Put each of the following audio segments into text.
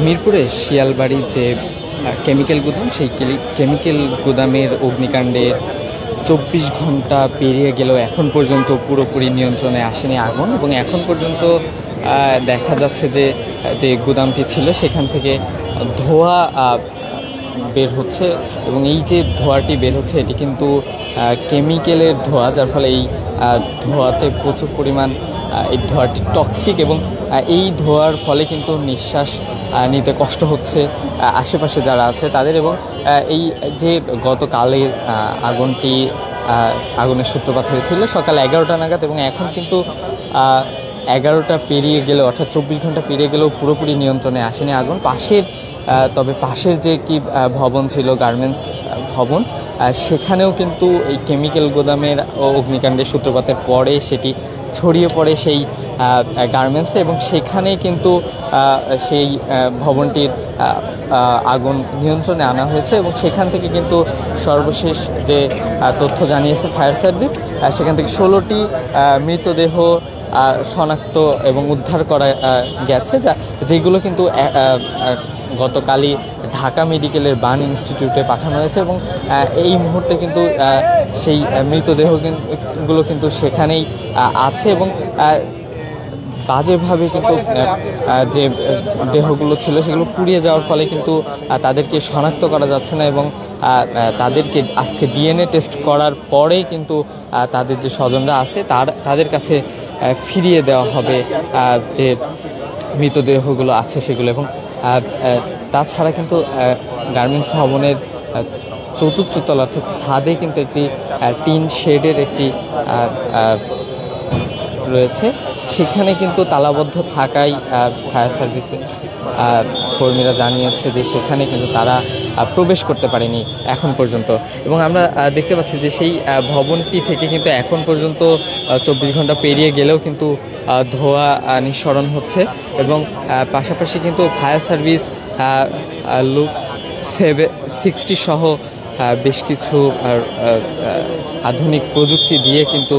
মিরপুরে শিয়ালবাড়ি যে কেমিক্যাল গুদাম, সেই কেমিক্যাল গুদামের অগ্নিকাণ্ডের 24 ঘন্টা পেরিয়ে গেলেও এখন পর্যন্ত পুরোপুরি নিয়ন্ত্রণে আসেনি আগুন, এবং এখন পর্যন্ত দেখা যাচ্ছে যে যে গুদামটি ছিল সেখান থেকে ধোঁয়া বের হচ্ছে, এবং এই যে ধোঁয়াটি বের হচ্ছে এটি কিন্তু কেমিক্যালের ধোঁয়া, যার ফলে এই ধোঁয়াতে প্রচুর পরিমাণ এই ধোঁয়াটি টক্সিক, এবং এই ধোঁয়ার ফলে কিন্তু নিঃশ্বাস নিতে কষ্ট হচ্ছে আশেপাশে যারা আছে তাদের। এবং এই যে গতকালের আগুনের সূত্রপাত হয়েছিল সকাল 11টা নাগাদ, এবং এখন কিন্তু 11টা পেরিয়ে গেলেও, অর্থাৎ 24 ঘন্টা পেরিয়ে গেলেও পুরোপুরি নিয়ন্ত্রণে আসেনি আগুন। তবে পাশের যে কি ভবন ছিল, গার্মেন্টস ভবন, সেখানেও কিন্তু এই কেমিক্যাল গোদামের অগ্নিকাণ্ডের সূত্রপাতের পরে সেটি ছড়িয়ে পড়ে সেই গার্মেন্টসে, এবং সেখানেই কিন্তু সেই ভবনটির আগুন নিয়ন্ত্রণে আনা হয়েছে। এবং সেখান থেকে কিন্তু সর্বশেষ যে তথ্য জানিয়েছে ফায়ার সার্ভিস, সেখান থেকে 16টি মৃতদেহ শনাক্ত এবং উদ্ধার করা গেছে, যেগুলো কিন্তু গতকালই ঢাকা মেডিকেলের বার্ন ইনস্টিটিউটে পাঠানো হয়েছে, এবং এই মুহূর্তে কিন্তু সেই মৃতদেহগুলো কিন্তু সেখানেই আছে, এবং বাজেভাবে কিন্তু যে দেহগুলো ছিল সেগুলো পুড়িয়ে যাওয়ার ফলে কিন্তু তাদেরকে শনাক্ত করা যাচ্ছে না, এবং তাদেরকে আজকে ডিএনএ টেস্ট করার পরে কিন্তু তাদের যে স্বজনরা আছে তাদের কাছে ফিরিয়ে দেওয়া হবে যে মৃতদেহগুলো আছে সেগুলো। এবং তাছাড়া কিন্তু গার্মেন্টস ভবনের চতুর্থ তলা, অর্থাৎ ছাদে কিন্তু একটি টিন শেডের একটি রয়েছে, সেখানে কিন্তু তালাবদ্ধ থাকায় ফায়ার সার্ভিসের কর্মীরা জানিয়েছে যে সেখানে কিন্তু তারা প্রবেশ করতে পারেনি এখন পর্যন্ত। এবং আমরা দেখতে পাচ্ছি যে সেই ভবনটি থেকে কিন্তু এখন পর্যন্ত 24 ঘন্টা পেরিয়ে গেলেও কিন্তু ধোঁয়া নিঃসরণ হচ্ছে, এবং পাশাপাশি কিন্তু ফায়ার সার্ভিস লুক 60 সহ বেশ কিছু আধুনিক প্রযুক্তি দিয়ে কিন্তু,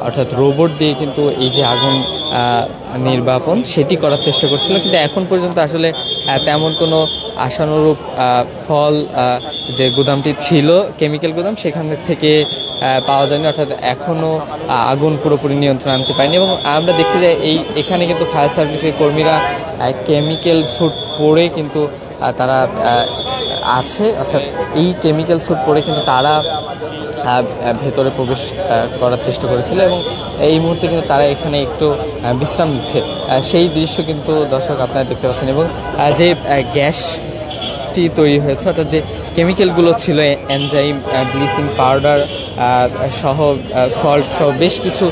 অর্থাৎ রোবট দিয়ে কিন্তু এই যে আগুন নির্বাপন সেটি করার চেষ্টা করছিল, কিন্তু এখন পর্যন্ত আসলে তেমন কোনো আশানুরূপ ফল যে গুদামটি ছিল কেমিক্যাল গুদাম সেখান থেকে পাওয়া যায়নি, অর্থাৎ এখনও আগুন পুরোপুরি নিয়ন্ত্রণ আনতে পারেনি। এবং আমরা দেখছি যে এখানে কিন্তু ফায়ার সার্ভিসের কর্মীরা কেমিক্যাল স্যুট পরে কিন্তু তারা আছে, অর্থাৎ এই কেমিক্যাল স্যুট পরে কিন্তু তারা ভেতরে প্রবেশ করার চেষ্টা করেছিল, এবং এই মুহূর্তে কিন্তু তারা এখানে একটু বিশ্রাম নিচ্ছে, সেই দৃশ্য কিন্তু দর্শক আপনারা দেখতে পাচ্ছেন। এবং যে গ্যাসটি তৈরি হয়েছে, অর্থাৎ যে কেমিক্যালগুলো ছিল, এনজাইম, ব্লিচিং পাউডার সহ, সল্ট সহ বেশ কিছু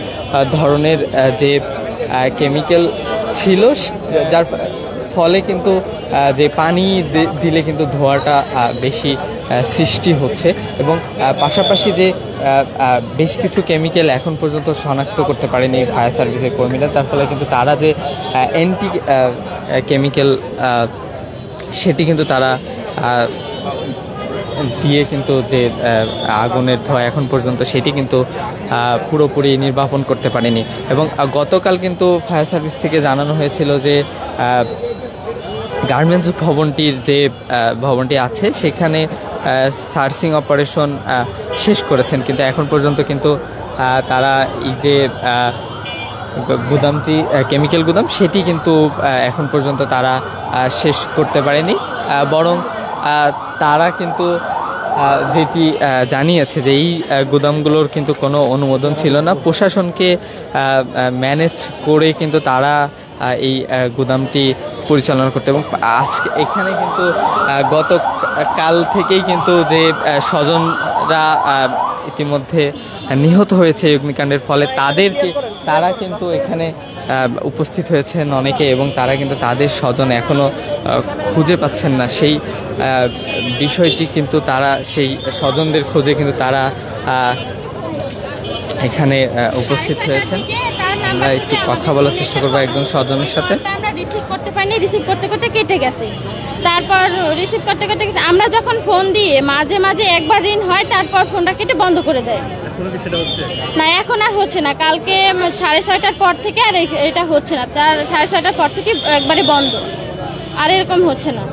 ধরনের যে কেমিক্যাল ছিল, যার ফলে কিন্তু যে পানি দিলে কিন্তু ধোঁয়াটা বেশি সৃষ্টি হচ্ছে, এবং পাশাপাশি যে বেশ কিছু কেমিক্যাল এখন পর্যন্ত শনাক্ত করতে পারেনি ফায়ার সার্ভিসের কর্মীরা, যার ফলে কিন্তু তারা যে অ্যান্টি কেমিক্যাল সেটি কিন্তু তারা দিয়ে কিন্তু যে আগুনের ধোঁয়া এখন পর্যন্ত সেটি কিন্তু পুরোপুরি নির্বাপন করতে পারেনি। এবং গতকাল কিন্তু ফায়ার সার্ভিস থেকে জানানো হয়েছিল যে গার্মেন্টস ভবনটির যে ভবনটি আছে সেখানে সার্চিং অপারেশন শেষ করেছেন, কিন্তু এখন পর্যন্ত কিন্তু তারা এই যে গুদামটি কেমিক্যাল গুদাম সেটি কিন্তু এখন পর্যন্ত তারা শেষ করতে পারেনি, বরং তারা কিন্তু যেটি জানিয়েছে যে এই গুদামগুলোর কিন্তু কোনো অনুমোদন ছিল না, প্রশাসনকে ম্যানেজ করে কিন্তু তারা এই গুদামটি পরিচালনা করতে। এবং আজকে এখানে কিন্তু গতকাল থেকেই কিন্তু যে স্বজনরা ইতিমধ্যে নিহত হয়েছে অগ্নিকাণ্ডের ফলে তারা কিন্তু এখানে উপস্থিত হয়েছেন অনেকে, এবং তারা কিন্তু তাদের স্বজন এখনও খুঁজে পাচ্ছেন না, সেই বিষয়টি কিন্তু তারা সেই স্বজনদের খোঁজে কিন্তু তারা এখানে উপস্থিত হয়েছেন। আমরা একটু কথা বলার চেষ্টা করবো একজন স্বজনের সাথে। আমরা রিসিভ করতে পারিনি, রিসিভ করতে করতে কেটে গেছে, তারপর রিসিভ করতে করতে আমরা যখন ফোন দিয়ে মাঝে মাঝে একবার রিং হয়, তারপর ফোনটা কেটে বন্ধ করে দেয়। না এখন আর হচ্ছে না, কালকে 6:30টার পর থেকে আর এটা হচ্ছে না, তার 6:30টার পর থেকে একবারে বন্ধ। আর এরকম হচ্ছে না।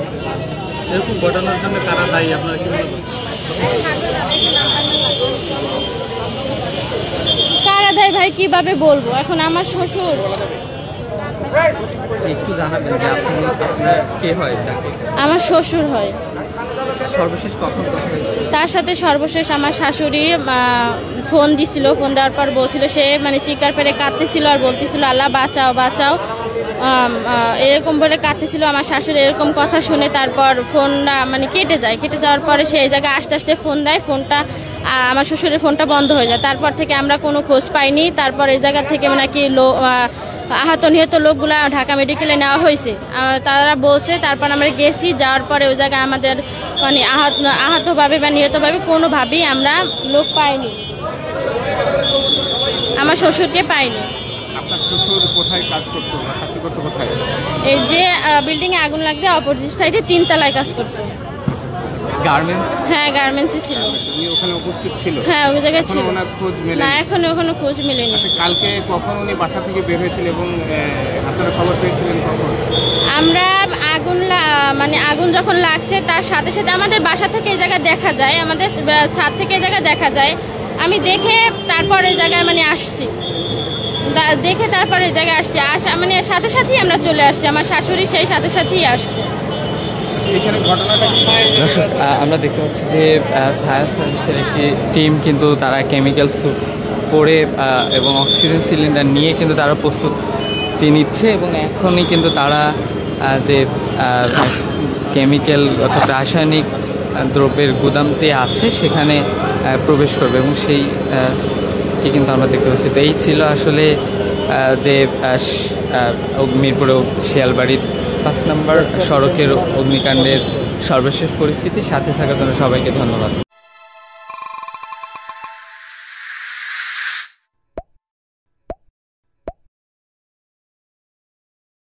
এরকম ঘটনার জন্য কারা দায়ী আপনারা কি মনে করেন? কারা দেয় ভাই কিভাবে বলবো, এখন আমার শ্বশুর। একটু জানাবেন যে আপনার কে হয় তাকে? আমার শ্বশুর হয়। সর্বশেষ কখন কথা হয়েছে? তার সাথে সর্বশেষ আমার শাশুড়ি ফোন দিছিল, ফোন দেওয়ার পর বলছিল, সে মানে চিৎকার পেরে কাঁদতেছিল আর বলতেছিল আল্লাহ বাঁচাও বাঁচাও, এরকম বলে কাঁদতেছিল। আমার শাশুড়ি এরকম কথা শুনে তারপর ফোনটা মানে কেটে যায়। কেটে যাওয়ার পরে সে এই জায়গায় আস্তে আস্তে ফোন দেয়, ফোনটা আমার শ্বশুরের ফোনটা বন্ধ হয়ে যায়। তারপর থেকে আমরা কোনো খোঁজ পাইনি। তারপর এই জায়গা থেকে নাকি আহত নিহত লোকগুলা ঢাকা মেডিকেলে নেওয়া হয়েছে তারা বলছে। তারপর আমরা গেছি, যাওয়ার পরে ওই জায়গায় আমাদের মানে আহতভাবে বা নিহতভাবে কোনোভাবেই আমরা লোক পাইনি, আমার শ্বশুরকে পাইনি। আপনার শ্বশুর কোথায় কাজ করতো বা চাকরি করতো কোথায়? এই যে বিল্ডিং এ আগুন লাগছে অপোজিট সাইডে 3 তলায় কাজ করতো। গার্মেন্টস? হ্যাঁ গার্মেন্টসে ছিল। উনি ওখানে উপস্থিত ছিল? হ্যাঁ ওই জায়গায় ছিল। ওনার খোঁজ মেলেনি? না এখনো ওখানে খোঁজ মেলেনি। আচ্ছা, কালকে কখন উনি বাসা থেকে বের হয়েছিল এবং আপনারা খবর পেয়েছিলেন কখন? আমরা মানে আগুন যখন লাগছে তার সাথে সাথে আমাদের বাসা থেকে এই জায়গা দেখা যায়, আমাদের ছাদ থেকে এই জায়গা দেখা যায়। আমি দেখে তারপর এই জায়গায় মানে আসছি, দেখে তারপরে এই জায়গায় আসছি, মানে সাথে সাথেই আমরা চলে আসছি। আমার শাশুড়ি সেই সাথে সাথেই আসছে। এখানে ঘটনাটা কি? দর্শক, আমরা দেখতে পাচ্ছি যে ফায়ার সার্ভিসের একটি টিম কিন্তু তারা কেমিক্যাল স্যুট পরে এবং অক্সিজেন সিলিন্ডার নিয়ে কিন্তু তারা প্রস্তুতি নিচ্ছে এবং এখনই কিন্তু তারা যে কেমিক্যাল অর্থাৎ রাসায়নিক দ্রব্যের গুদামতে আছে সেখানে প্রবেশ করবে এবং সেইটি কিন্তু আমরা দেখতে পাচ্ছি। তো এই ছিল আসলে যে মিরপুরে শিয়ালবাড়ির 5 নম্বর সড়কের অগ্নিকাণ্ডের সর্বশেষ পরিস্থিতি। সাথে থাকার জন্য সবাইকে ধন্যবাদ।